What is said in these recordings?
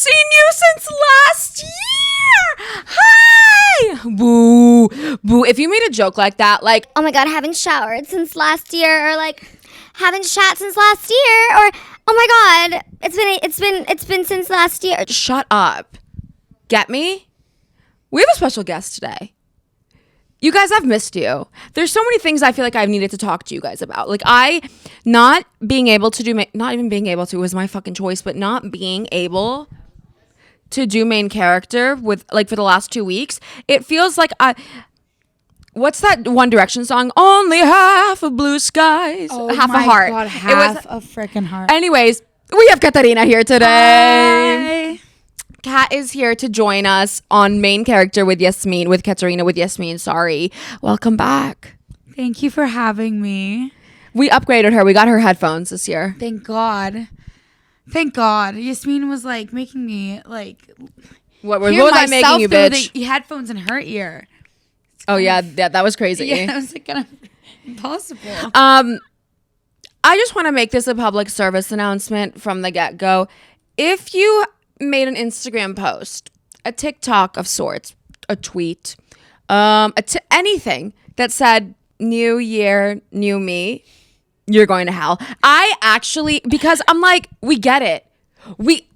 seen you since last year. Hi. Boo. Boo. If you made a joke like that, like, oh my God, haven't showered since last year, or like, haven't shat since last year, or oh my God, it's been since last year. shut up. Get me? We have a special guest today. You guys, I've missed you. There's so many things I feel like I've needed to talk to you guys about. Like, not even being able to was my fucking choice, but not being able to do main character with, like, for the last 2 weeks, it feels like what's that One Direction song? Only half of blue skies, half a heart. God, half a freaking heart. Anyways, we have Katarina here today. Hi. Kat is here to join us on main character with Katarina with Yasmin. Sorry. Welcome back. Thank you for having me. We upgraded her. We got her headphones this year. Thank God. Thank God. Yasmin was like making me like What was I making you, bitch? The headphones in her ear. Oh yeah, that was crazy. Yeah, it was like kind of impossible. I just want to make this a public service announcement from the get-go. If you made an Instagram post, a TikTok of sorts, a tweet, anything that said new year, new me, you're going to hell. I actually, because I'm like, we get it.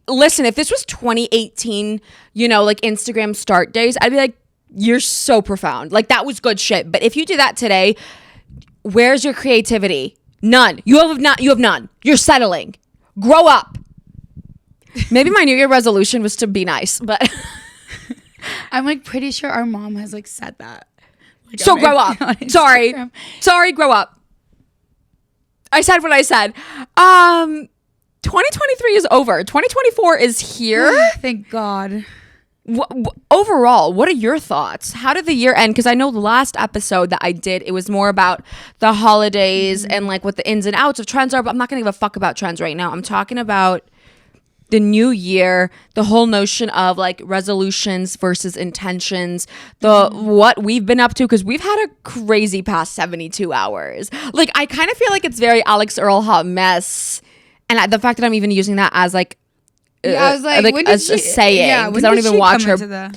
Listen, if this was 2018, like Instagram start days, I'd be like, you're so profound. Like, that was good shit. But if you do that today, where's your creativity? None. You have none. You're settling. Grow up. Maybe my New Year resolution was to be nice, but I'm like pretty sure our mom has like said that. Like, so grow up. Sorry, grow up. I said what I said. 2023 is over. 2024 is here. Thank God. Overall, what are your thoughts? How did the year end? Because I know the last episode that I did, it was more about the holidays and like what the ins and outs of trends are, but I'm not going to give a fuck about trends right now. I'm talking about the new year, the whole notion of like resolutions versus intentions, what we've been up to, because we've had a crazy past 72 hours. Like, I kind of feel like it's very Alex Earl hot mess, and the fact that I'm even using that as like, I was like when did she, saying, because I don't even watch her.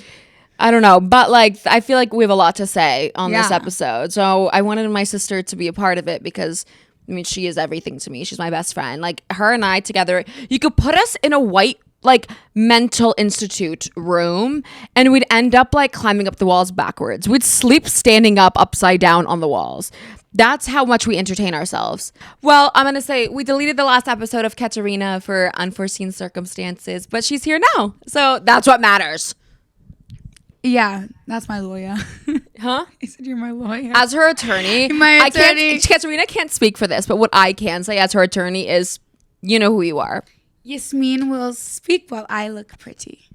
I don't know, but like I feel like we have a lot to say on this episode, so I wanted my sister to be a part of it because, I mean, she is everything to me. She's my best friend. Like, her and I together, you could put us in a white, like, mental institute room, and we'd end up, like, climbing up the walls backwards. We'd sleep standing up upside down on the walls. That's how much we entertain ourselves. Well, I'm going to say we deleted the last episode of Katarina for unforeseen circumstances, but she's here now. So that's what matters. Yeah, that's my lawyer. Huh? I said you're my lawyer. As her attorney, Katarina can't speak for this, but what I can say as her attorney is, you know who you are. Yasmin will speak while I look pretty.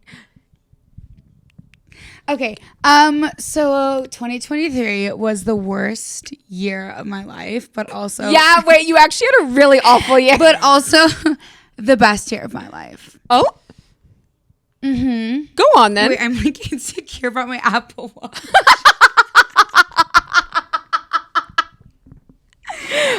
Okay, so 2023 was the worst year of my life, but also... Yeah, wait, you actually had a really awful year. But also the best year of my life. Oh? Mm-hmm. Go on then. Wait, I'm like insecure about my Apple Watch.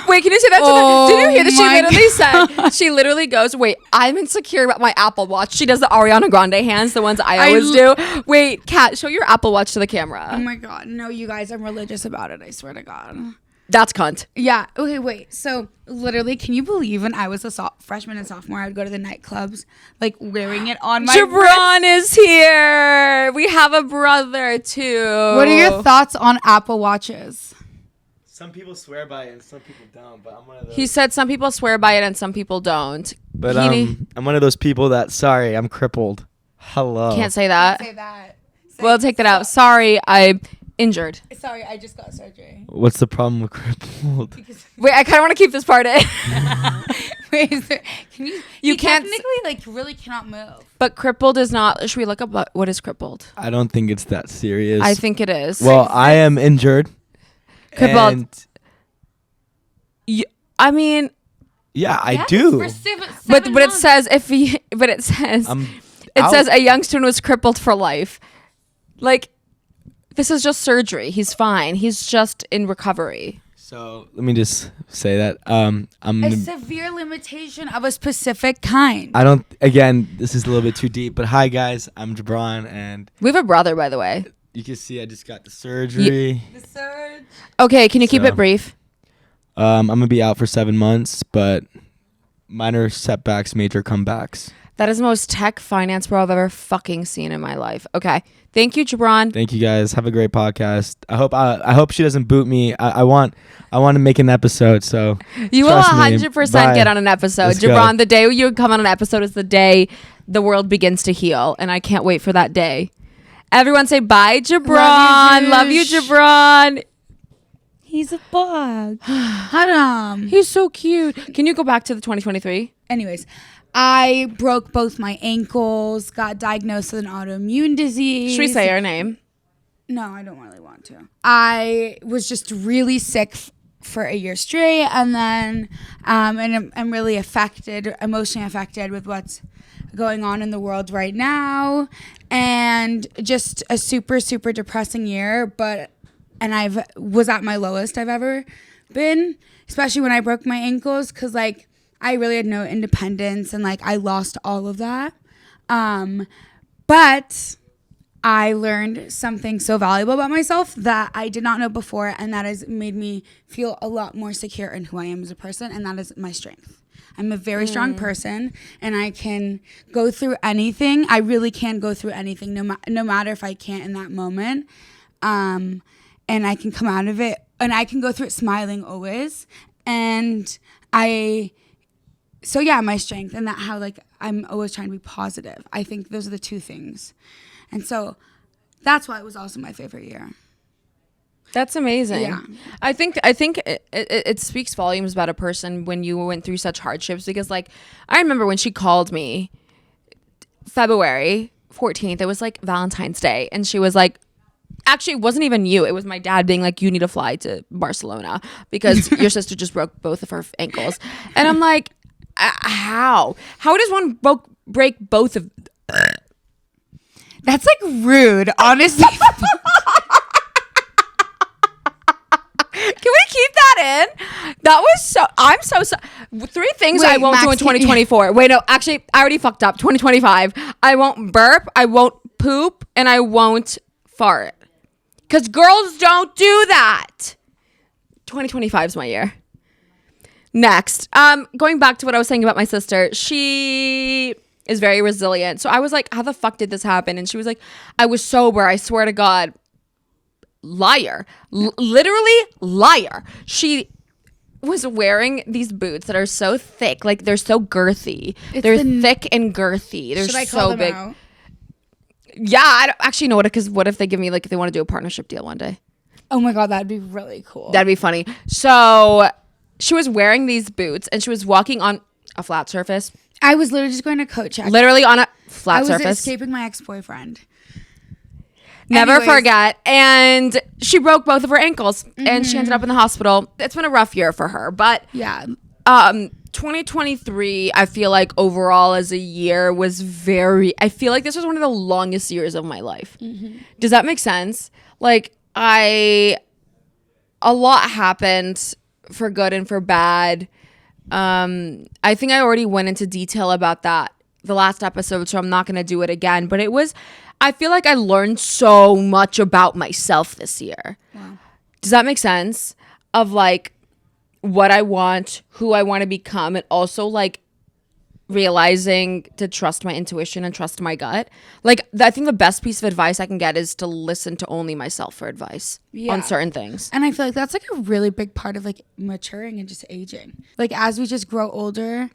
Wait, can you say that to did you hear that she literally said, she literally goes, wait, I'm insecure about my Apple Watch. She does the Ariana Grande hands, the ones I always do. Wait, Kat, show your Apple Watch to the camera. Oh my God. No, you guys, I'm religious about it. I swear to God. That's cunt. Yeah. Okay, wait. So literally, can you believe when I was a freshman and sophomore, I would go to the nightclubs, like wearing it on my Jabron is here. We have a brother too. What are your thoughts on Apple Watches? Some people swear by it and some people don't, but I'm one of those. He said some people swear by it and some people don't. But I'm one of those people that, sorry, I'm crippled. Hello. Can't say that. Say that. We'll take that out. Sorry, I'm injured. Sorry, I just got surgery. What's the problem with crippled? Wait, I kind of want to keep this part in. Wait, can you? You can't technically like really cannot move. But crippled is not. Should we look up what is crippled? I don't think it's that serious. I think it is. Well, I am injured. Crippled. I mean. Yeah, I do. But it says it says a young student was crippled for life. Like, this is just surgery. He's fine. He's just in recovery. So let me just say that A severe limitation of a specific kind. I don't. Again, this is a little bit too deep. But hi guys, I'm Jabron, and We have a brother, by the way. you can see I just got the surgery. The surge. Okay, can you keep So- it brief? I'm gonna be out for 7 months, but minor setbacks, major comebacks. That is the most tech finance bro I've ever fucking seen in my life. Okay. Thank you, Jabron. Thank you guys. Have a great podcast. I hope she doesn't boot me. I want to make an episode. So You will trust me. 100% Bye. get on an episode. Let's go. Jabron, the day you come on an episode is the day the world begins to heal. And I can't wait for that day. Everyone say bye, Jabron. Love you, Jabron. He's a bug. Haram. He's so cute. Can you go back to the 2023? Anyways, I broke both my ankles, got diagnosed with an autoimmune disease. Should we say her name? No, I don't really want to. I was just really sick for a year straight, and then and I'm really emotionally affected with what's going on in the world right now, and just a super, super depressing year. And I was at my lowest I've ever been, especially when I broke my ankles, because like I really had no independence and like I lost all of that. But I learned something so valuable about myself that I did not know before, and that has made me feel a lot more secure in who I am as a person, and that is my strength. I'm a very strong person, and I can go through anything. I really can go through anything, no matter if I can't in that moment. And I can come out of it, and I can go through it smiling always. And so yeah, my strength, and that how like I'm always trying to be positive. I think those are the two things. And so that's why it was also my favorite year. That's amazing. Yeah. I think it speaks volumes about a person when you went through such hardships, because like I remember when she called me February 14th, it was like Valentine's Day, and she was like, actually, it wasn't even you. It was my dad being like, you need to fly to Barcelona because your sister just broke both of her ankles. And I'm like, how? How does one break both of... That's like rude, honestly. Can we keep that in? That was so... I'm so... 3 things Wait, I won't do in Max, can you- 2024. Wait, no. Actually, I already fucked up. 2025. I won't burp. I won't poop. And I won't fart. Because girls don't do that. 2025 is my year. Next. Going back to what I was saying about my sister. She is very resilient. So I was like, how the fuck did this happen? And she was like, I was sober. I swear to God. Liar. Literally liar. She was wearing these boots that are so thick. Like, they're so girthy. They're thick and girthy. They're Should I call so them big. out? Yeah, I don't actually know because what if they give me like if they want to do a partnership deal one day? Oh my God, that'd be really cool. That'd be funny. So she was wearing these boots and she was walking on a flat surface. I was literally just going to coat check. Literally on a I flat was surface. escaping my ex-boyfriend. Never Anyways. forget. And she broke both of her ankles and she ended up in the hospital. It's been a rough year for her, but Yeah. 2023, I feel like overall as a year was I feel like this was one of the longest years of my life. Does that make sense? Like a lot happened for good and for bad. I think I already went into detail about that the last episode, so I'm not going to do it again, but I feel like I learned so much about myself this year. Wow. Does that make sense? Of like what I want, who I want to become, and also like realizing to trust my intuition and trust my gut. Like I think the best piece of advice I can get is to listen to only myself for advice on certain things. And I feel like that's like a really big part of like maturing and just aging. Like as we just grow older,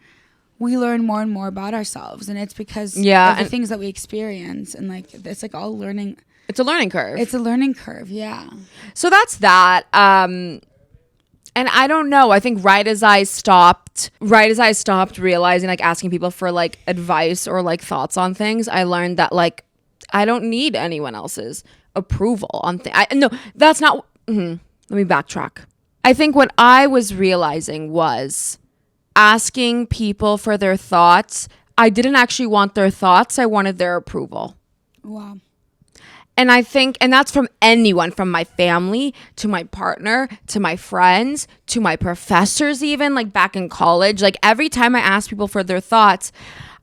we learn more and more about ourselves, and it's because of the things that we experience, and like it's like all learning. It's a learning curve. It's a learning curve, yeah. So that's that. And I don't know. I think right as I stopped realizing, like asking people for like advice or like thoughts on things, I learned that like I don't need anyone else's approval on things. No, that's not. Let me backtrack. I think what I was realizing was asking people for their thoughts. I didn't actually want their thoughts. I wanted their approval. Wow. And I think, and that's from anyone, from my family to my partner to my friends to my professors, even like back in college. Like every time I ask people for their thoughts,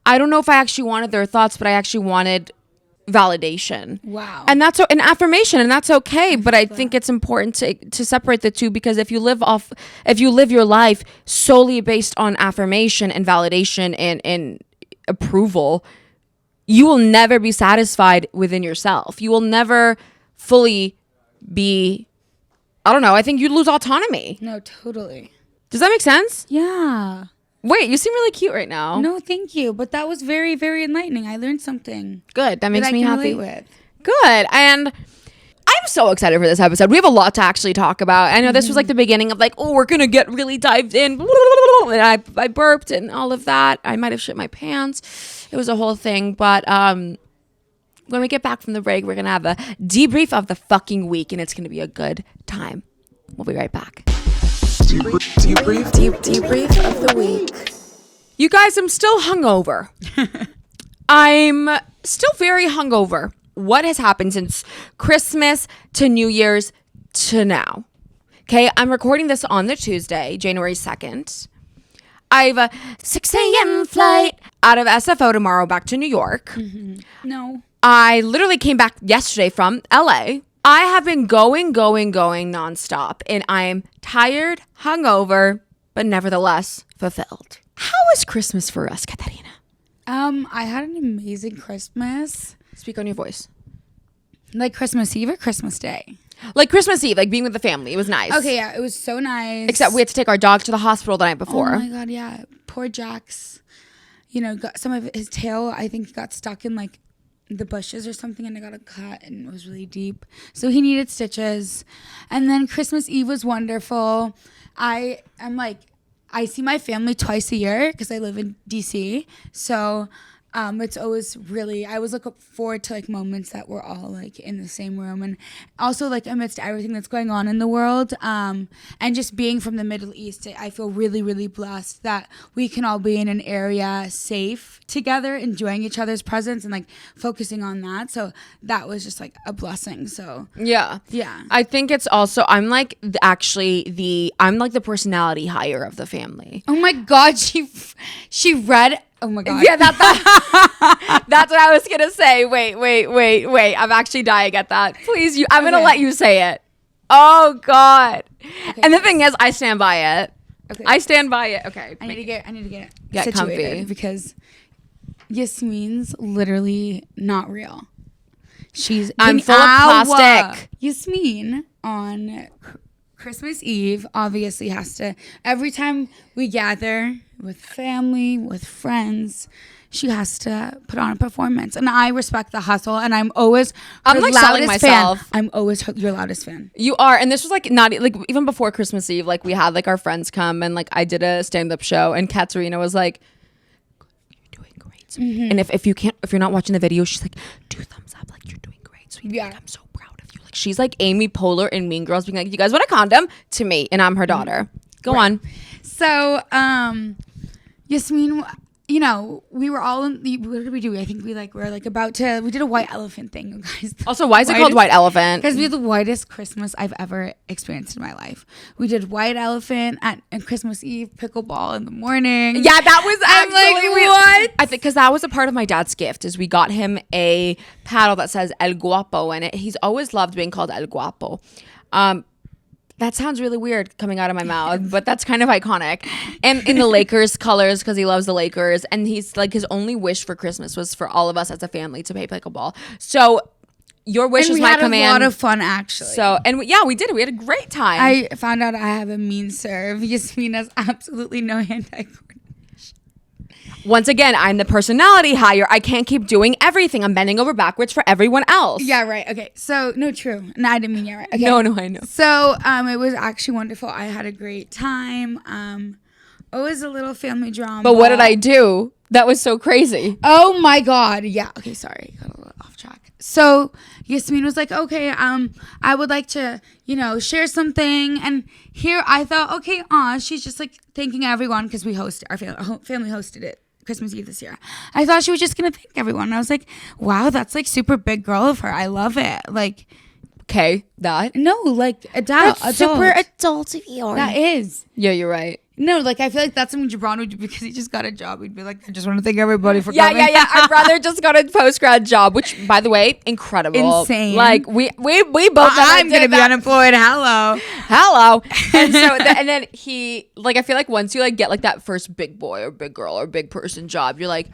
I don't know if I actually wanted their thoughts, but I actually wanted validation. Wow. And that's an affirmation, and that's okay. But I think it's important to separate the two, because if you live your life solely based on affirmation and validation and approval, you will never be satisfied within yourself. You will never fully be, I don't know, I think you'd lose autonomy. No, totally. Does that make sense? Yeah. Wait, you seem really cute right now. No, thank you. But that was very, very enlightening. I learned something Good. That makes that I me can happy. relate with. Good. And I'm so excited for this episode. We have a lot to actually talk about. I know this was like the beginning of like, oh, we're going to get really dived in. And I burped and all of that. I might have shit my pants. It was a whole thing. But when we get back from the break, we're going to have a debrief of the fucking week, and it's going to be a good time. We'll be right back. Debrief of the week. You guys, I'm still hungover. I'm still very hungover. What has happened since Christmas to New Year's to now? Okay, I'm recording this on the Tuesday, January 2nd. I have a 6 a.m. flight out of SFO tomorrow back to New York. Mm-hmm. No. I literally came back yesterday from LA. I have been going nonstop, and I am tired, hungover, but nevertheless fulfilled. How was Christmas for us, Katarina? I had an amazing Christmas. Speak on your voice. Like Christmas Eve or Christmas Day? Like Christmas Eve, like being with the family. It was nice. Okay, yeah, it was so nice. Except we had to take our dog to the hospital the night before. Oh my God, yeah. Poor Jax, got some of his tail, I think, got stuck in like the bushes or something, and I got a cut, and it was really deep. So he needed stitches. And then Christmas Eve was wonderful. I see my family twice a year because I live in DC. So it's always really, I always look forward to like moments that we're all like in the same room, and also like amidst everything that's going on in the world, and just being from the Middle East, I feel really, really blessed that we can all be in an area safe together, enjoying each other's presence and like focusing on that. So that was just like a blessing. So yeah. I think it's also, I'm like the personality higher of the family. oh my God, she read. Oh my God. Yeah, that's what I was gonna say. Wait. I'm actually dying at that. Please, I'm gonna let you say it. Oh God. Okay, and the thing is, I stand by it. Okay. I stand by it. Okay. I need to get situated comfy, because Yasmin's literally not real. I'm full of plastic. Yasmin on Christmas Eve obviously has to, every time we gather with family, with friends, she has to put on a performance. And I respect the hustle, and I'm always her like selling loudest myself. fan. I'm always your loudest fan. You are, and this was like not like even before Christmas Eve, like we had like our friends come, and like I did a stand-up show, and Katarina was like, "You're doing great, sweetie." And if you're not watching the video, she's like, "Do thumbs up, like you're doing great, sweetie." Yeah. Like, I'm so proud of you. Like she's like Amy Poehler in Mean Girls, being like, "You guys want a condom?" to me, and I'm her daughter. Go on. So, Yasmin, we were all what did we do? I think we did a white elephant thing, you guys. Also, why is it called White Elephant? Because we had the whitest Christmas I've ever experienced in my life. We did white elephant at Christmas Eve, pickleball in the morning. Yeah, that was actually what? I think because that was a part of my dad's gift. Is we got him a paddle that says El Guapo in it. He's always loved being called El Guapo. That sounds really weird coming out of my mouth, but that's kind of iconic. And in the Lakers colors, because he loves the Lakers. And he's like, his only wish for Christmas was for all of us as a family to play pickleball. So your wish was my command. We had a lot of fun, actually. So, and we did it. We had a great time. I found out I have a mean serve. Yasmin has absolutely no hand-eye coordination. Once again, I'm the personality higher. I can't keep doing everything. I'm bending over backwards for everyone else. Yeah, right. Okay. So, no, true. No, I didn't mean yeah, right. Okay. No, I know. So, it was actually wonderful. I had a great time. It was a little family drama. But what did I do? That was so crazy. Oh my God. Yeah. Okay. Sorry. Got a little off track. So Yasmin was like, okay, I would like to, share something. And here I thought, okay, she's just like thanking everyone because we hosted, our family hosted it Christmas Eve this year. I thought she was just gonna thank everyone. And I was like, wow, that's like super big girl of her. I love it. Like, Okay, that. no, like adult. Super adult of yours. That is. Yeah, you're right. No, like I feel like that's something Jabron would do because he just got a job. He'd be like, I just want to thank everybody for Yeah, coming. Our brother just got a post grad job, which, by the way, incredible. Insane. Like we both. I'm gonna did be that. unemployed. Hello. Hello. And so and then he, like, I feel like once you like get like that first big boy or big girl or big person job, you're like,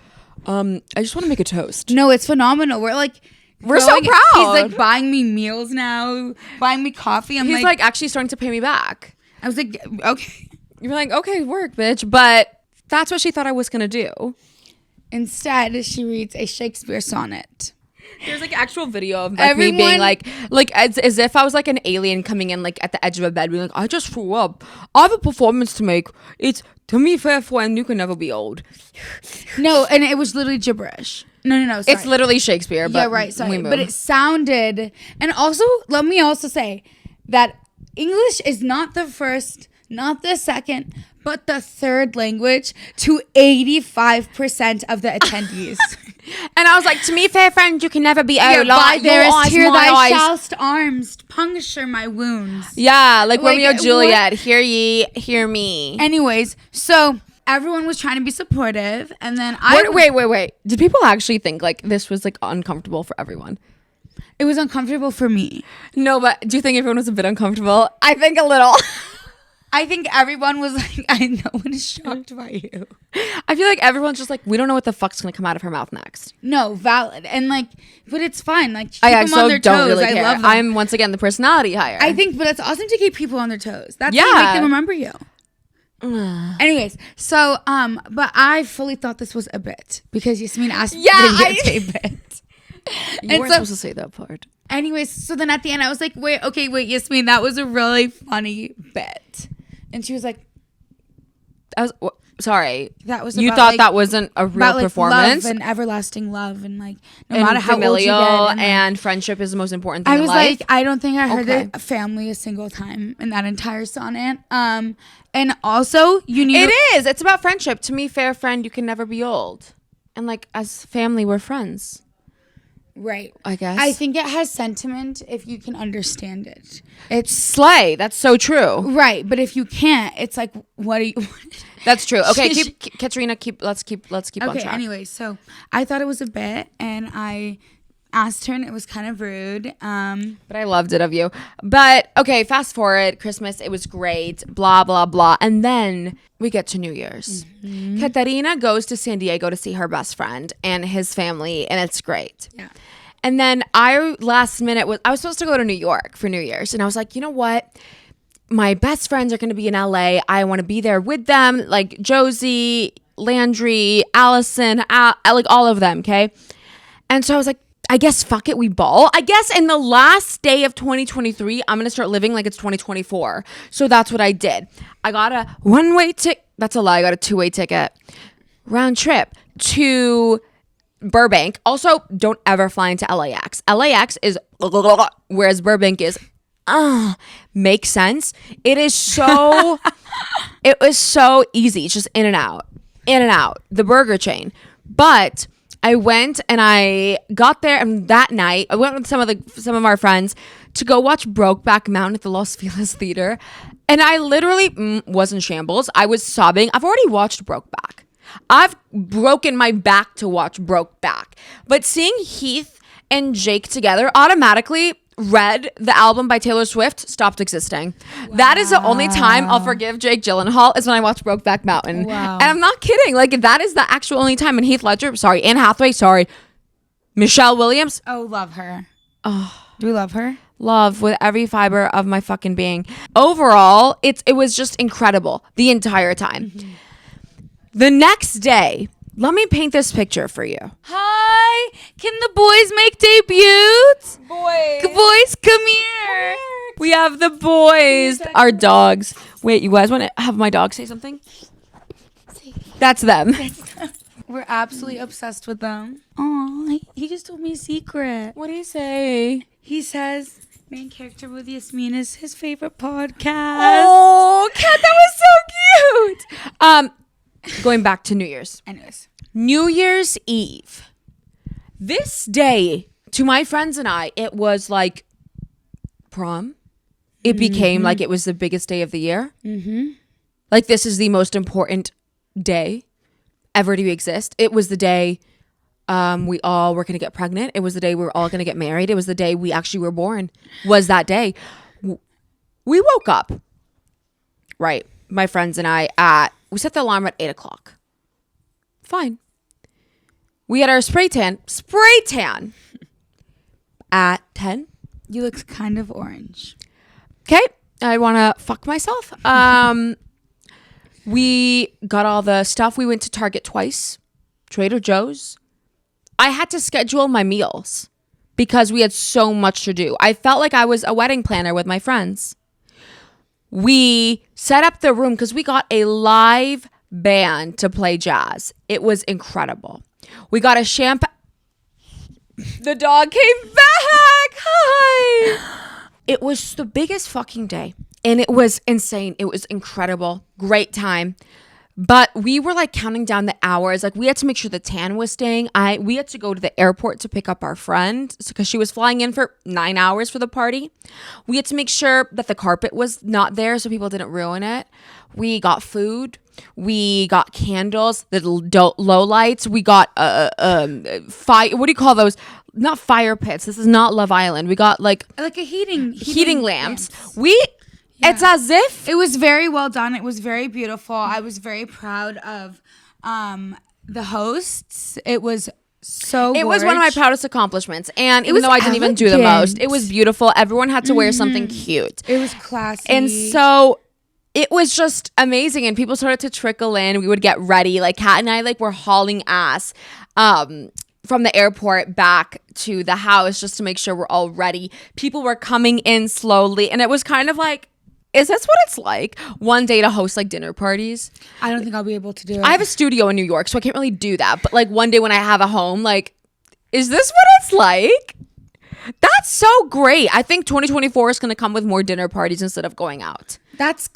I just want to make a toast. No, it's phenomenal. We're so proud. He's like buying me meals now, buying me coffee. He's like actually starting to pay me back. I was like, okay. You're like, okay, work, bitch. But that's what she thought I was gonna do. Instead, she reads a Shakespeare sonnet. There's like actual video of like me being like as if I was like an alien coming in like at the edge of a bed being like, I just threw up. I have a performance to make. It's to me fair friend, you can never be old. No, and it was literally gibberish. No. Sorry. It's literally Shakespeare, but yeah, right. Sorry, we move. but it sounded. And also, let me also say that English is not the first, not the second, but the third language to 85% of the attendees. And I was like, to me, fair friend, you can never be old. By there is here thy eyes. shalt arms puncture my wounds. Yeah, like Like, Romeo Juliet. Hear ye, hear me. Anyways, so everyone was trying to be supportive, and then Wait. Did people actually think like this was like uncomfortable for everyone? it was uncomfortable for me. No, but do you think everyone was a bit uncomfortable? I think a little. I think everyone was like, no one is shocked by you. I feel like everyone's just like, we don't know what the fuck's gonna come out of her mouth next. No, valid. And like, but it's fine. Like, keep I them also on their don't toes. really I care. love them. I'm once again the personality hire. I think, but it's awesome to keep people on their toes. That's how you Yeah. make them remember you. Anyways, so, but I fully thought this was a bit because Yasmin asked me to say bit. you and weren't so- supposed to say that part. Anyways, so then at the end, I was like, wait, Yasmin, that was a really funny bit. And she was like, Sorry, that was you about, thought like, that wasn't a real about, like, performance. love and everlasting love and like no And matter how old you familial get. and friendship is the most important thing I in was life. like, I don't think I heard Okay. the family a single time in that entire sonnet. And also you need It is. It's about friendship. To me, fair friend, you can never be old. And like as family, we're friends. right. I guess. I think it has sentiment if you can understand it. It's Slay. That's so true. right, but if you can't, it's like, what are you? That's true. Okay, Katarina. Let's keep on Okay. track. Anyway, so I thought it was a bit, and I asked her, and it was kind of rude. But I loved it of you. But okay, fast forward. Christmas. It was great. Blah blah blah. And then we get to New Year's. Katarina goes to San Diego to see her best friend and his family, and it's great. Yeah. And then I last minute I was supposed to go to New York for New Year's, and I was like, you know what? My best friends are going to be in LA. I want to be there with them, like Josie, Landry, Allison, like all of them. Okay. And so I was like, I guess fuck it, we ball. I guess in the last day of 2023, I'm going to start living like it's 2024. So that's what I did. I got a one-way ticket. That's a lie. I got a two-way ticket. Round trip to Burbank. Also, don't ever fly into LAX. LAX is whereas Burbank is makes sense. It is so it was so easy. It's just in and out. The burger chain. But I went and I got there, and that night I went with some of our friends to go watch Brokeback Mountain at the Los Feliz Theater, and I literally was in shambles. I was sobbing. I've already watched Brokeback. I've broken my back to watch Brokeback, but seeing Heath and Jake together automatically Red, the album by Taylor Swift, stopped existing. Wow. That is the only time I'll forgive Jake Gyllenhaal is when I watch Brokeback Mountain. Wow. And I'm not kidding. Like, that is the actual only time. And Heath Ledger, sorry, Anne Hathaway, sorry. Michelle Williams. Oh, love her. Oh, do we love her? Love with every fiber of my fucking being. Overall, it was just incredible the entire time. Mm-hmm. The next day, let me paint this picture for you. Hi, can the boys make debuts? Boys, come here. We have the boys, our dogs. Wait, you guys want to have my dog say something? That's them. We're absolutely obsessed with them. Aw, he just told me a secret. What do you say? He says main character with Yasmin is his favorite podcast. Oh, Kat, that was so cute. going back to New Year's. Anyways. New Year's Eve. This day, to my friends and I, it was like prom. It became like it was the biggest day of the year. Mm-hmm. Like, this is the most important day ever to exist. It was the day we all were going to get pregnant. It was the day we were all going to get married. It was the day we actually were born, was that day. We woke up, right, my friends and I, we set the alarm at 8 o'clock. Fine. We had our spray tan at 10. You look kind of orange. Okay, I want to fuck myself. We got all the stuff. We went to Target twice, Trader Joe's. I had to schedule my meals because we had so much to do. I felt like I was a wedding planner with my friends. We set up the room because we got a live band to play jazz. It was incredible. We got a champagne. The dog came back. Hi. It was the biggest fucking day. And it was insane. It was incredible. Great time. But we were like counting down the hours. Like, we had to make sure the tan was staying. We had to go to the airport to pick up our friend because she was flying in for 9 hours for the party. We had to make sure that the carpet was not there so people didn't ruin it. We got food. We got candles, the low lights. We got fire. What do you call those? Not fire pits. This is not Love Island. We got like a heating lamps. It's as if it was very well done. It was very beautiful. I was very proud of the hosts. It was so It was one of my proudest accomplishments. And even though I didn't even do the most, it was beautiful. Everyone had to wear something cute. It was classy. And so it was just amazing. And people started to trickle in. We would get ready. Like, Kat and I were hauling ass from the airport back to the house just to make sure we're all ready. People were coming in slowly. And it was kind of like, is this what it's like one day to host like dinner parties? I don't think I'll be able to do it. I have a studio in New York, so I can't really do that. But like one day when I have a home, like, is this what it's like? That's so great. I think 2024 is going to come with more dinner parties instead of going out. That's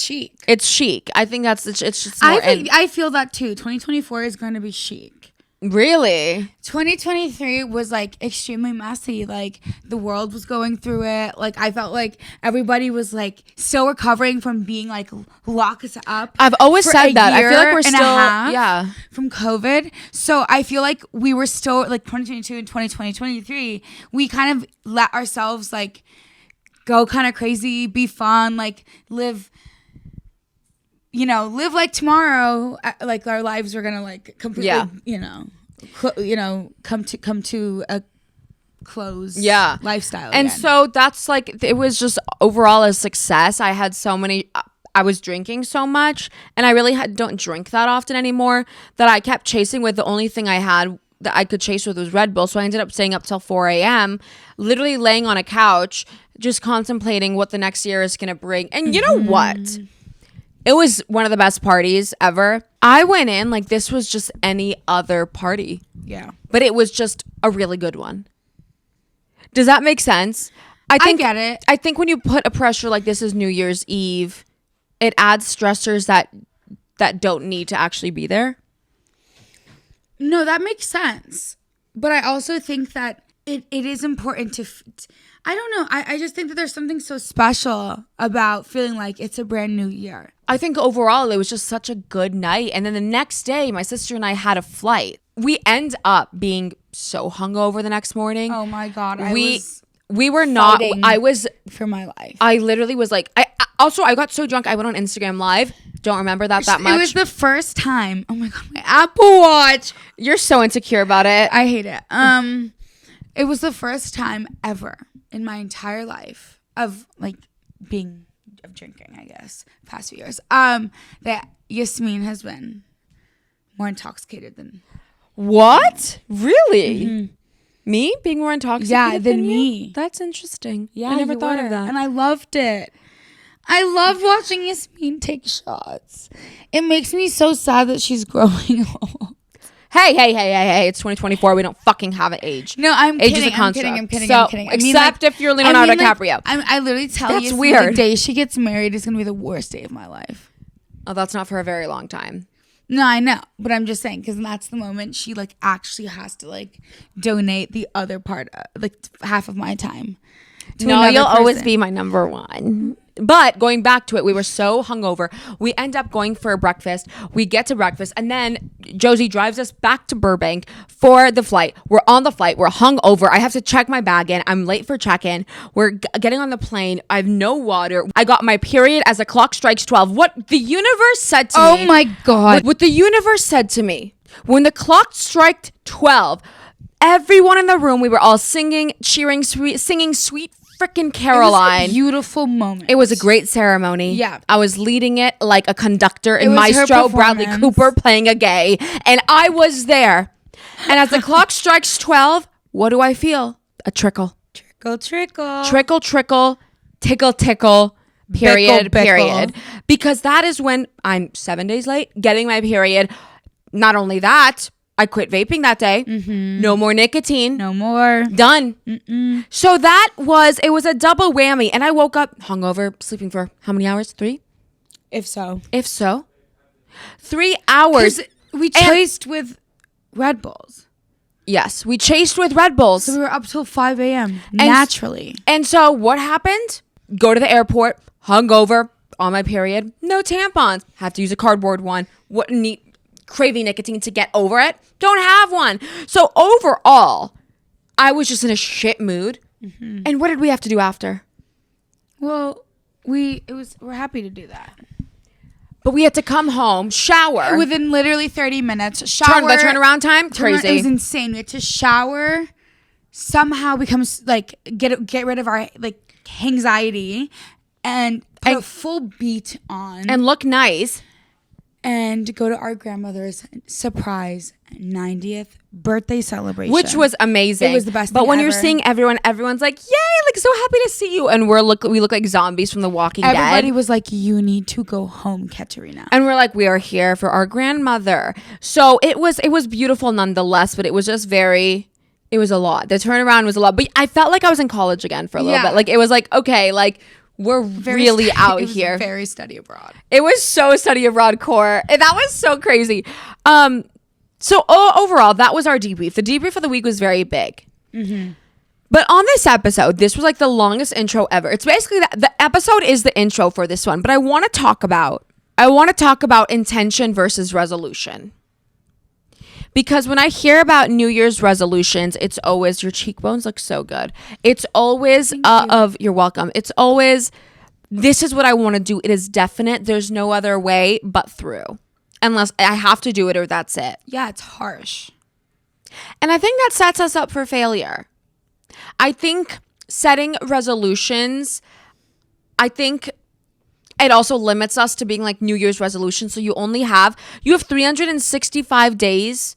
chic. It's chic. I think it's just more. I feel that too. 2024 is going to be chic. Really? 2023 was like extremely messy. Like, the world was going through it. Like, I felt like everybody was like still recovering from being like locked up. I've always said that. I feel like we're still from COVID. So I feel like we were still like 2022 and 2023. We kind of let ourselves like go kind of crazy, be fun, like live like tomorrow, like our lives are gonna like completely, come to a close lifestyle and again. So that's like, it was just overall a success. I had so many, I was drinking so much, and I really don't drink that often anymore, that I kept chasing with the only thing I had that I could chase with was Red Bull. So I ended up staying up till 4 a.m, literally laying on a couch, just contemplating what the next year is gonna bring. And you know what? It was one of the best parties ever. I went in like this was just any other party. Yeah. But it was just a really good one. Does that make sense? I get it. I think when you put a pressure like this is New Year's Eve, it adds stressors that don't need to actually be there. No, that makes sense. But I also think that it is important to... I don't know. I just think that there's something so special about feeling like it's a brand new year. I think overall it was just such a good night. And then the next day, my sister and I had a flight. We end up being so hungover the next morning. Oh my God. We were not. I was for my life. I literally was like. I got so drunk. I went on Instagram Live. Don't remember that much. It was the first time. Oh my God, my Apple Watch. You're so insecure about it. I hate it. It was the first time ever in my entire life of drinking, I guess, past few years, that Yasmin has been more intoxicated than what? Really? Mm-hmm. Me being more intoxicated than me? That's interesting. Yeah, I never thought of that. And I loved it. I loved watching Yasmin take shots. It makes me so sad that she's growing old. Hey, it's 2024. We don't fucking have an age. No, I'm age kidding. Is a construct. I'm kidding. Except if you're Leonardo DiCaprio. I literally tell you, weird. The day she gets married is going to be the worst day of my life. Oh, that's not for a very long time. No, I know, but I'm just saying because that's the moment she like actually has to like donate the other part, like half of my time. To No, another you'll always person. be my number one. But going back to it, we were so hungover. We end up going for breakfast. We get to breakfast, and then Josie drives us back to Burbank for the flight. We're on the flight. We're hungover. I have to check my bag in. I'm late for check-in. We're getting on the plane. I have no water. I got my period as the clock strikes 12. What the universe said to me. Oh my God. What the universe said to me when the clock struck 12. Everyone in the room, we were all singing, cheering, singing Sweet Frickin' Caroline. It was a beautiful moment. It was a great ceremony. Yeah. I was leading it like a conductor in was her Maestro, Bradley performance. Cooper playing a gay. And I was there. And as the clock strikes 12, what do I feel? A trickle. Trickle, trickle. Trickle, trickle, tickle, tickle, period, Bickle, bickle. period. Because that is when I'm 7 days late getting my period. Not only that, I quit vaping that day. No more nicotine. No more. Done. So it was a double whammy. And I woke up hungover, sleeping for how many hours? 3? If so. If so. 3 hours. We chased with Red Bulls. Yes, we chased with Red Bulls. So we were up till 5 a.m. naturally. And so what happened? Go to the airport, hungover, on my period, no tampons. Have to use a cardboard one. What neat. Craving nicotine to get over it. Don't have one. So overall, I was just in a shit mood. And what did we have to do after? Well, we're happy to do that. But we had to come home, shower. Within literally 30 minutes. Shower. The turnaround time? Crazy. It was insane. We had to shower. Somehow becomes like get rid of our like anxiety and put a full beat on and look nice. and go to our grandmother's surprise 90th birthday celebration, Which was amazing. It was the best But thing when you're ever. seeing everyone's like, yay, like so happy to see you. And we look like zombies from The Walking Everybody Dead. was like, you need to go home, Katarina. And we're like, we are here for our grandmother. So it was beautiful nonetheless, but it was just it was a lot. The turnaround was a lot. But I felt like I was in college again for a little Yeah. bit. Like it was like, okay, like we're really out It was here. very study abroad. It was so study abroad core. And that was so crazy. So overall, that was our debrief. The debrief of the week was very big. But on this episode, this was like the longest intro ever. It's basically the episode is the intro for this one. But I want to talk about intention versus resolution. Because when I hear about New Year's resolutions, it's always your cheekbones look so good. It's always you're welcome. It's always, this is what I want to do. It is definite. There's no other way but through. Unless I have to do it or that's it. Yeah, it's harsh. And I think that sets us up for failure. I think setting resolutions, I think it also limits us to being like New Year's resolutions. So you have 365 days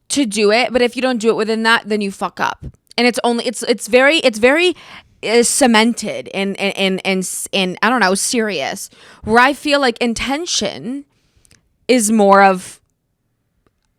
to do it. But if you don't do it within that, then you fuck up. And it's very cemented and I don't know, serious. Where I feel like intention is more of,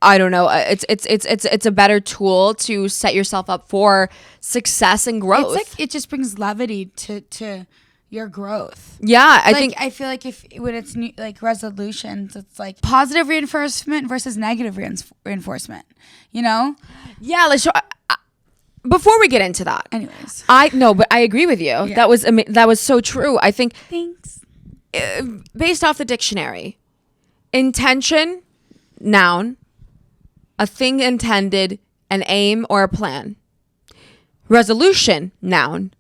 I don't know, it's a better tool to set yourself up for success and growth. It's like it just brings levity to your growth. Yeah, I feel like when it's new, like resolutions, it's like positive reinforcement versus negative reinforcement. You know? yeah. Like, so, before we get into that, Anyways, but I agree with you. Yeah. That was so true. I think thanks. based off the dictionary, intention, noun, a thing intended, an aim or a plan. Resolution, noun,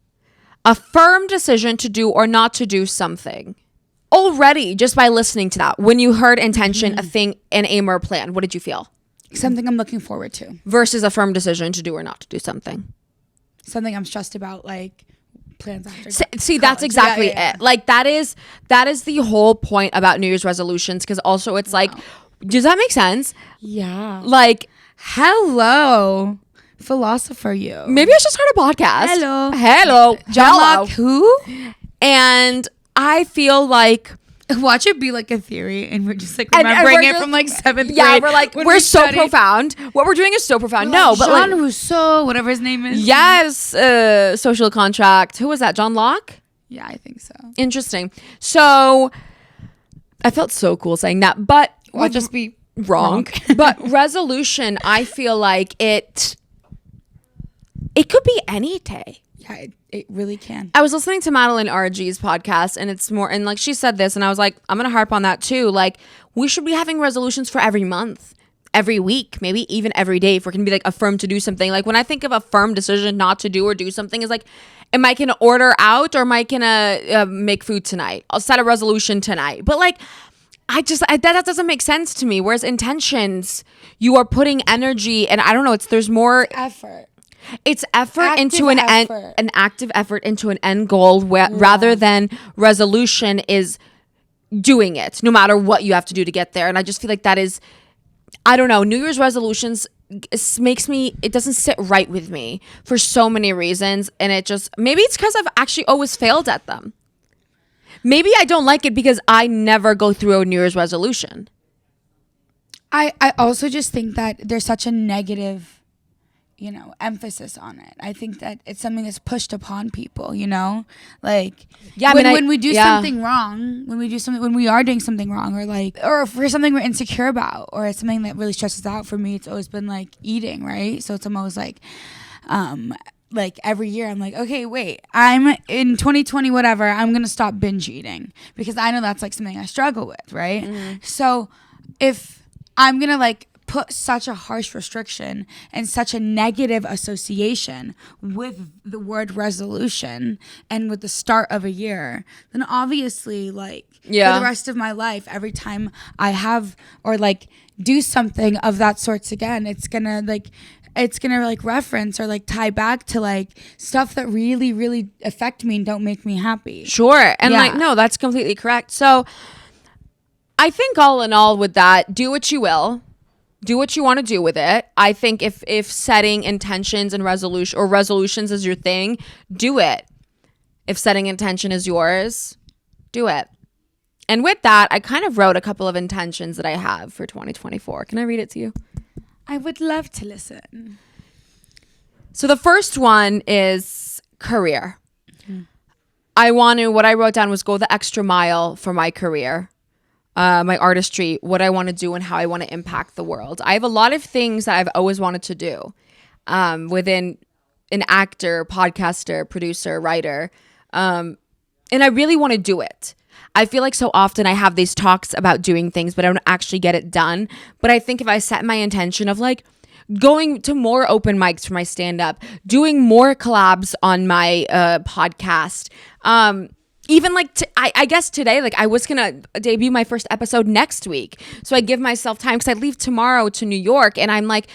a firm decision to do or not to do something. Already, just by listening to that, when you heard intention, a thing, an aim or a plan, what did you feel? Something I'm looking forward to. Versus a firm decision to do or not to do something. Something I'm stressed about, like plans after. See, that's exactly Yeah. it. Like that is the whole point about New Year's resolutions. Because also it's like, does that make sense? Yeah. Like, Hello, philosopher. You. maybe I should start a podcast. Hello. John Hello. Locke. Who? And I feel like, Watch it be like a theory, and we're just like and remembering we're it just- from like 7th yeah, grade. we're like, when we're we so studied. profound. What we're doing is so profound. No, but Jean like, Rousseau, whatever his name is. yes, social contract. Who was that? John Locke? Yeah, I think so. Interesting. So I felt so cool saying that. But I'll just be wrong. But resolution, I feel like it could be any day. Yeah, it really can. I was listening to Madeline RG's podcast, and it's more, and like she said this, and I was like, I'm gonna harp on that too. Like, we should be having resolutions for every month, every week, maybe even every day, if we're gonna be like affirmed to do something. Like, when I think of a firm decision not to do or do something, is like, am I gonna order out, or am I gonna make food tonight? I'll set a resolution tonight. But like, that doesn't make sense to me. Whereas intentions, you are putting energy, and I don't know, there's more Effort. It's effort Active into an effort. an active effort into an end goal, rather than resolution is doing it no matter what you have to do to get there. And I just feel like that is, I don't know, New Year's resolutions it doesn't sit right with me for so many reasons. And maybe it's because I've actually always failed at them. Maybe I don't like it because I never go through a New Year's resolution. I also just think that there's such a negative, emphasis on it. I think that it's something that's pushed upon people, like, Yeah, when we do something wrong, when we are doing something wrong, or for something we're insecure about, or it's something that really stresses out. For me, it's always been like eating, right? So it's almost like every year I'm like, okay, wait, I'm in 2020, whatever, I'm going to stop binge eating because I know that's like something I struggle with. Right. Mm-hmm. So if I'm going to like put such a harsh restriction and such a negative association with the word resolution and with the start of a year, then obviously for the rest of my life, every time I have or do something of that sorts again, it's gonna reference or tie back to stuff that really, really affect me and don't make me happy. Sure. And no, that's completely correct. So I think all in all with that, do what you will. Do what you want to do with it. I think if setting intentions and resolutions is your thing, do it. If setting intention is yours, do it. And with that, I kind of wrote a couple of intentions that I have for 2024. Can I read it to you? I would love to listen. So the first one is career. Mm-hmm. What I wrote down was go the extra mile for my career. My artistry, what I want to do and how I want to impact the world. I have a lot of things that I've always wanted to do within an actor, podcaster, producer, writer. And I really want to do it. I feel like so often I have these talks about doing things, but I don't actually get it done. But I think if I set my intention of going to more open mics for my stand-up, doing more collabs on my podcast, even I guess today, I was going to debut my first episode next week. So I give myself time because I leave tomorrow to New York. And I'm like,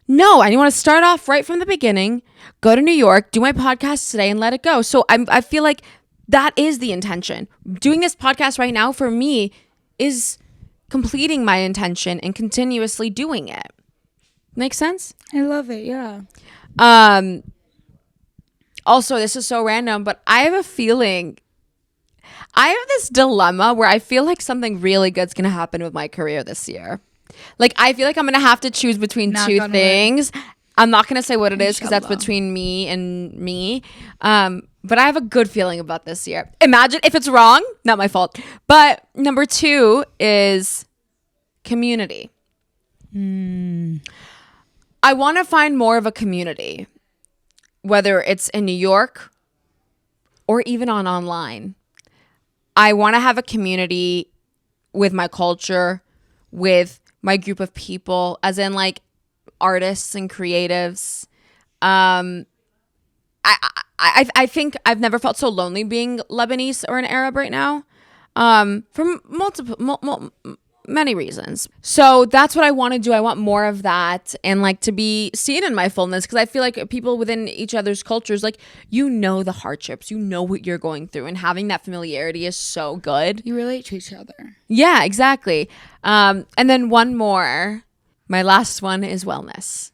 no, I want to start off right from the beginning, go to New York, do my podcast today and let it go. So I feel like that is the intention. Doing this podcast right now for me is completing my intention and continuously doing it. Make sense? I love it. Yeah. Also, this is so random, but I have a feeling... I have this dilemma where I feel like something really good's going to happen with my career this year. I feel like I'm going to have to choose between two things. I'm not going to say what it is because that's between me and me. But I have a good feeling about this year. Imagine if it's wrong, not my fault. But number 2 is community. I want to find more of a community, whether it's in New York or even online. I want to have a community with my culture, with my group of people, as in artists and creatives. I think I've never felt so lonely being Lebanese or an Arab right now, for many reasons. So that's what I want to do. I want more of that and to be seen in my fullness, because I feel like people within each other's cultures, the hardships, what you're going through, and having that familiarity is so good. You relate to each other. Yeah, exactly. And then one more, my last one is wellness.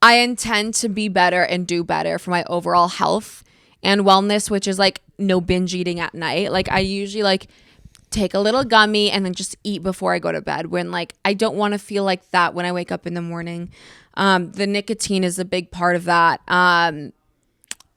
I intend to be better and do better for my overall health and wellness, which is no binge eating at night. I usually take a little gummy and then just eat before I go to bed, when I don't want to feel like that when I wake up in the morning. The nicotine is a big part of that.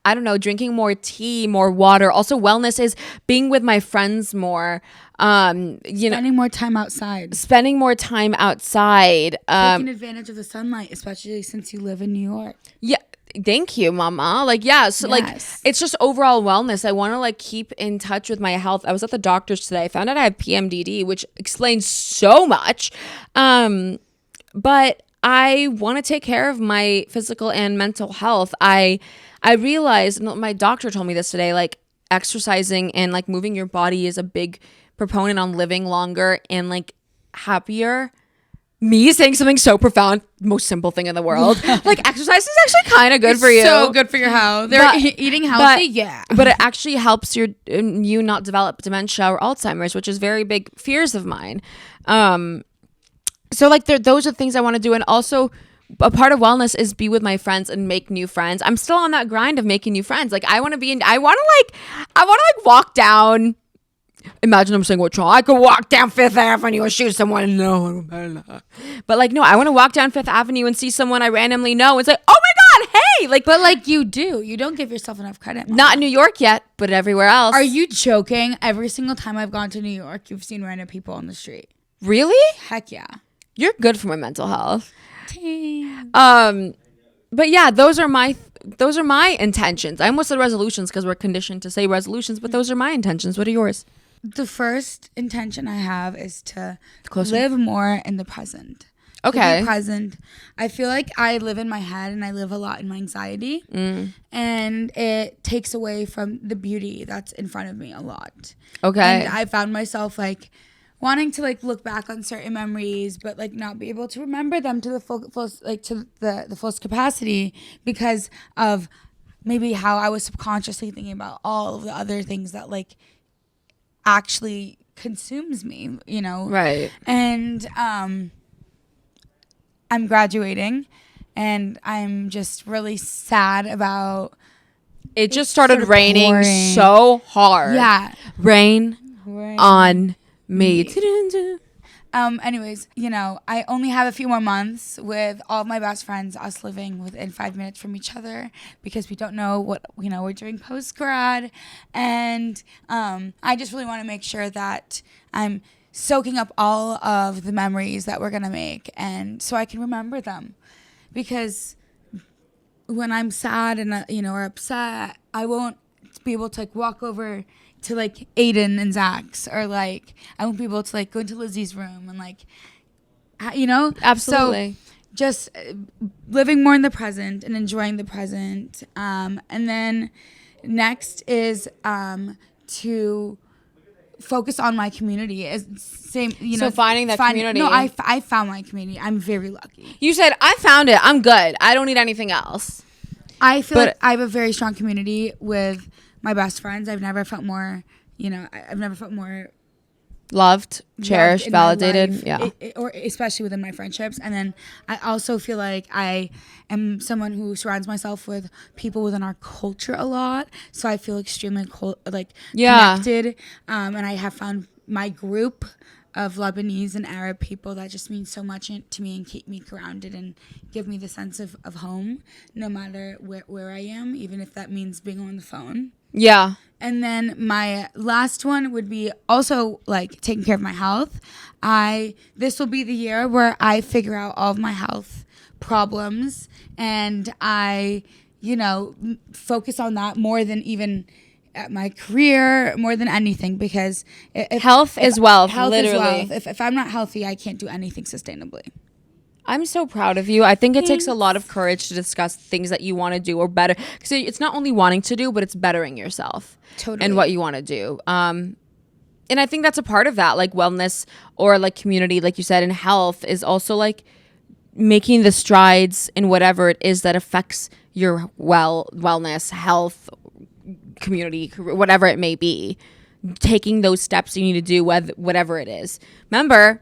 I don't know, drinking more tea, more water. Also, wellness is being with my friends more. Spending more time outside. Spending more time outside. Taking advantage of the sunlight, especially since you live in New York. Yeah. Thank you, mama. Like, yeah. So like, it's just overall wellness. I want to like keep in touch with my health. I was at the doctor's today. I found out I have PMDD, which explains so much. But I want to take care of my physical and mental health. I realized, and my doctor told me this today, like exercising and like moving your body is a big proponent on living longer and like happier. Me saying something so profound, most simple thing in the world. Like exercise is actually kind of good for you. So good for your health. Eating healthy, yeah. But it actually helps you not develop dementia or Alzheimer's, which is very big fears of mine. So like those are things I want to do. And also a part of wellness is be with my friends and make new friends. I'm still on that grind of making new friends. Like I want to walk down. Imagine I'm saying what's wrong. I could walk down Fifth Avenue and shoot someone. No, but like, no, I want to walk down Fifth Avenue and see someone I randomly know and say, oh my God, hey. Like, but like you do. You don't give yourself enough credit. Mom. Not in New York yet, but everywhere else. Are you joking? Every single time I've gone to New York, you've seen random people on the street. Really? Heck yeah. You're good for my mental health. Damn. But yeah, those are my intentions. I almost said resolutions because we're conditioned to say resolutions, but those are my intentions. What are yours? The first intention I have is to live more in the present. Okay. To be present. I feel like I live in my head and I live a lot in my anxiety. And it takes away from the beauty that's in front of me a lot. Okay. And I found myself like wanting to like look back on certain memories, but like not be able to remember them to the fullest capacity because of maybe how I was subconsciously thinking about all of the other things that like actually consumes me, you know? Right. And I'm graduating and I'm just really sad about it. Just started sort of raining pouring. so hard. Yeah. Rain on me. Anyways, you know, I only have a few more months with all of my best friends, us living within 5 minutes from each other because we don't know what, you know, we're doing post-grad. And I just really want to make sure that I'm soaking up all of the memories that we're going to make and so I can remember them. Because when I'm sad and, you know, or upset, I won't be able to like walk over to like Aiden and Zach's or like I won't be able to like go into Lizzie's room and like, you know? Absolutely. So just living more in the present and enjoying the present. And then next is to focus on my community. So finding that community. No, I found my community. I'm very lucky. You said, I found it. I'm good. I don't need anything else. I feel like I have a very strong community with my best friends. I've never felt more, you know, I've never felt more loved, cherished, validated. Yeah. Or especially within my friendships. And then I also feel like I am someone who surrounds myself with people within our culture a lot. So I feel extremely connected. And I have found my group of Lebanese and Arab people that just mean so much to me and keep me grounded and give me the sense of home no matter where I am, even if that means being on the phone. Yeah. And then my last one would be also like taking care of my health. This will be the year where I figure out all of my health problems and I, you know, focus on that more than even at my career, more than anything, because health is wealth, literally. Is wealth. If I'm not healthy, I can't do anything sustainably. I'm so proud of you. I think it takes a lot of courage to discuss things that you want to do or better. Because it's not only wanting to do, but it's bettering yourself. Totally. And what you want to do. And I think that's a part of that, like wellness or like community, like you said, and health is also like making the strides in whatever it is that affects your wellness, health, community, whatever it may be. Taking those steps you need to do, whatever it is. Remember...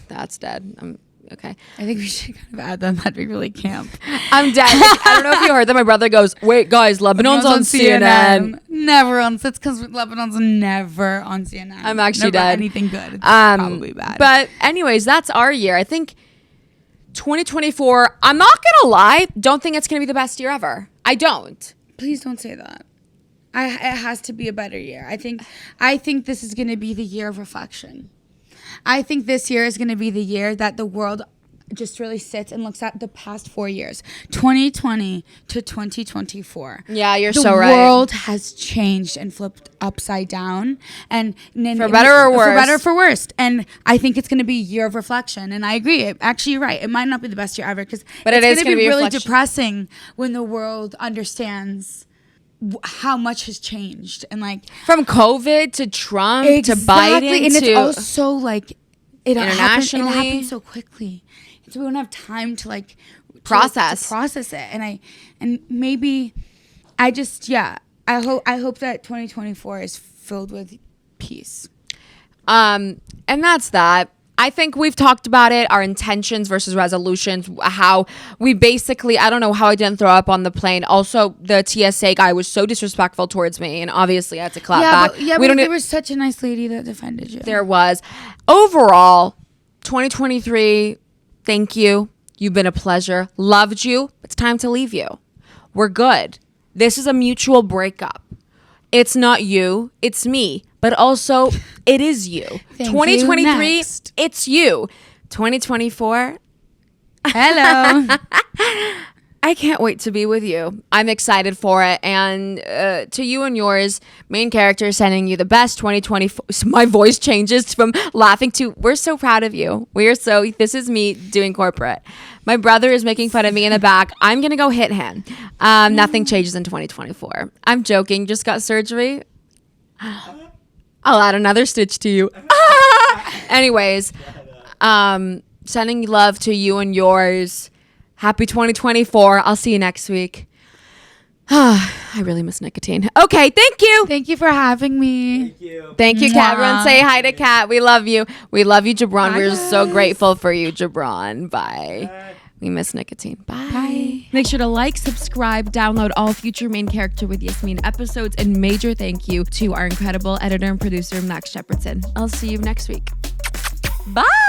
That's dead. Okay. I think we should kind of add them. That'd be really camp. I'm dead. Like, I don't know if you heard that. My brother goes, wait, guys, Lebanon's on CNN. Never on. That's because Lebanon's never on CNN. I'm actually never dead. Anything good. It's probably bad. But anyways, that's our year. I think 2024, I'm not gonna lie, don't think it's gonna be the best year ever. I don't. Please don't say that. It has to be a better year. I think this is going to be the year of reflection. I think this year is going to be the year that the world just really sits and looks at the past 4 years, 2020 to 2024. Yeah, you're so right. The world has changed and flipped upside down, and for better or worse. For better or for worse. And I think it's going to be a year of reflection. And I agree. Actually, you're right. It might not be the best year ever because it's going to be really reflection. depressing when the world understands how much has changed, and like from COVID to Trump to Biden and to it's also like it internationally happened so quickly, so we don't have time to like process it. And maybe I hope that 2024 is filled with peace. And that's that. I think we've talked about it, our intentions versus resolutions, how we basically, I don't know how I didn't throw up on the plane. Also, the TSA guy was so disrespectful towards me, and obviously I had to clap back. But there was such a nice lady that defended you. There was. Overall, 2023, thank you. You've been a pleasure. Loved you. It's time to leave you. We're good. This is a mutual breakup. It's not you, it's me. But also, it is you. 2023, it's you. 2024, hello. I can't wait to be with you. I'm excited for it. And to you and yours, main character, sending you the best 2024. My voice changes from laughing to, we're so proud of you. This is me doing corporate. My brother is making fun of me in the back. I'm going to go hit him. Nothing changes in 2024. I'm joking. Just got surgery. I'll add another stitch to you. Anyways, sending love to you and yours. Happy 2024. I'll see you next week. I really miss nicotine. Okay, thank you. Thank you for having me. Thank you, Kat. Everyone say hi to Kat. We love you. We love you, Jabron. We're so grateful for you, Jabron. Bye. We miss nicotine. Bye. Make sure to like, subscribe, download all future Main Character with Yasmin episodes, and major thank you to our incredible editor and producer, Max Shepardson. I'll see you next week. Bye.